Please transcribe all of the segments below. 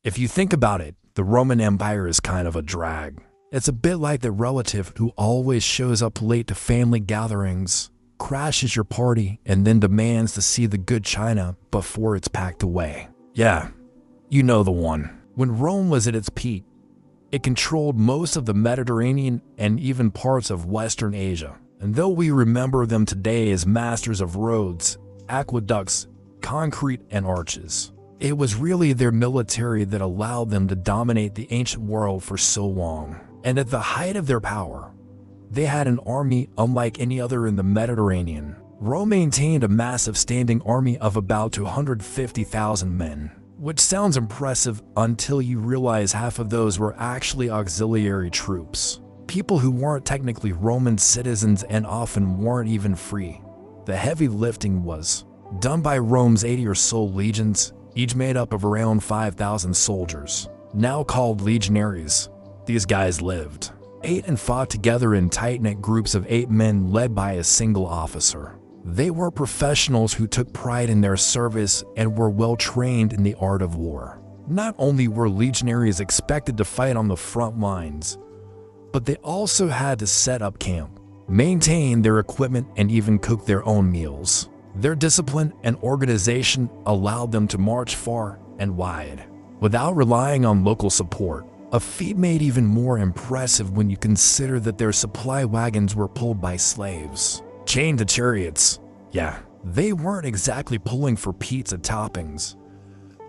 If you think about it, the Roman Empire is kind of a drag. It's a bit like the relative who always shows up late to family gatherings, crashes your party, and then demands to see the good china before it's packed away. Yeah, you know the one. When Rome was at its peak, it controlled most of the Mediterranean and even parts of Western Asia. And though we remember them today as masters of roads, aqueducts, concrete, and arches, it was really their military that allowed them to dominate the ancient world for so long. And at the height of their power, they had an army unlike any other in the Mediterranean. Rome maintained a massive standing army of about 250,000 men, which sounds impressive until you realize half of those were actually auxiliary troops. People who weren't technically Roman citizens and often weren't even free. The heavy lifting was done by Rome's 80 or so legions, each made up of around 5,000 soldiers, now called legionaries. These guys lived, ate, and fought together in tight-knit groups of 8 men led by a single officer. They were professionals who took pride in their service and were well trained in the art of war. Not only were legionaries expected to fight on the front lines, but they also had to set up camp, maintain their equipment, and even cook their own meals. Their discipline and organization allowed them to march far and wide without relying on local support, a feat made even more impressive when you consider that their supply wagons were pulled by slaves, chained to chariots. Yeah, they weren't exactly pulling for pizza toppings.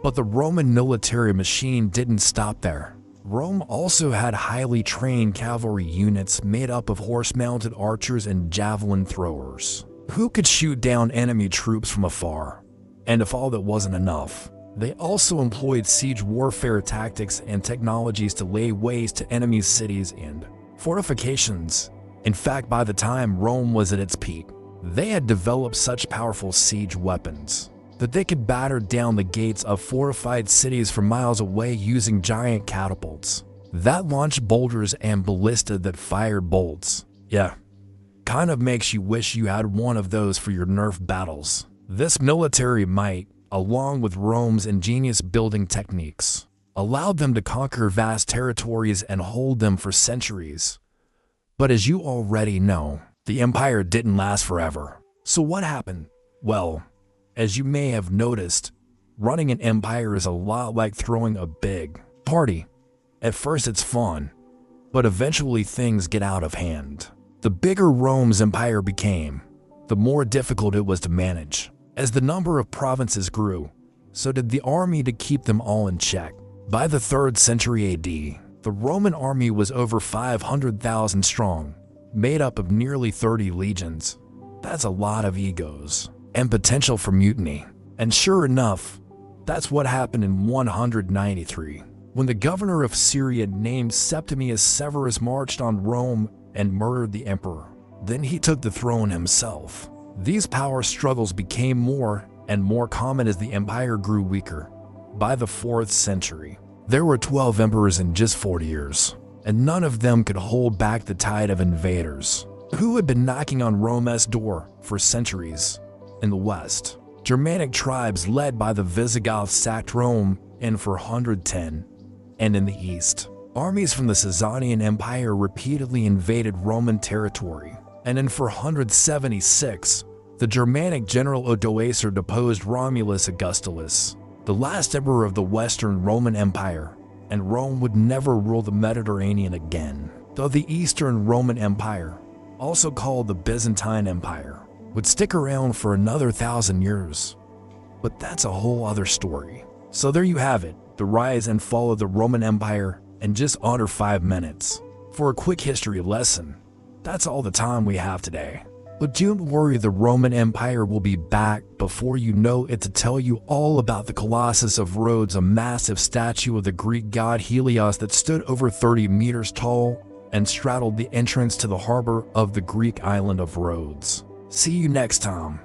But the Roman military machine didn't stop there. Rome also had highly trained cavalry units made up of horse-mounted archers and javelin throwers, who could shoot down enemy troops from afar. And if all that wasn't enough, they also employed siege warfare tactics and technologies to lay waste to enemy cities and fortifications. In fact, by the time Rome was at its peak, they had developed such powerful siege weapons that they could batter down the gates of fortified cities from miles away using giant catapults that launched boulders and ballista that fired bolts. Yeah, kind of makes you wish you had one of those for your Nerf battles. This military might, along with Rome's ingenious building techniques, allowed them to conquer vast territories and hold them for centuries. But as you already know, the empire didn't last forever. So what happened? Well, as you may have noticed, running an empire is a lot like throwing a big party. At first it's fun, but eventually things get out of hand. The bigger Rome's empire became, the more difficult it was to manage. As the number of provinces grew, so did the army to keep them all in check. By the 3rd century AD, the Roman army was over 500,000 strong, made up of nearly 30 legions. That's a lot of egos and potential for mutiny. And sure enough, that's what happened in 193, when the governor of Syria named Septimius Severus marched on Rome and murdered the emperor. Then he took the throne himself. These power struggles became more and more common as the empire grew weaker. By the 4th century, there were 12 emperors in just 40 years, and none of them could hold back the tide of invaders who had been knocking on Rome's door for centuries. In the west, Germanic tribes led by the Visigoths sacked Rome in 410, and in the east, armies from the Sasanian Empire repeatedly invaded Roman territory. And in 476, the Germanic general Odoacer deposed Romulus Augustulus, the last emperor of the Western Roman Empire, and Rome would never rule the Mediterranean again. Though the Eastern Roman Empire, also called the Byzantine Empire, would stick around for another 1,000 years. But that's a whole other story. So there you have it, the rise and fall of the Roman Empire in just under 5 minutes. For a quick history lesson, that's all the time we have today. But don't worry, the Roman Empire will be back before you know it to tell you all about the Colossus of Rhodes, a massive statue of the Greek god Helios that stood over 30 meters tall and straddled the entrance to the harbor of the Greek island of Rhodes. See you next time.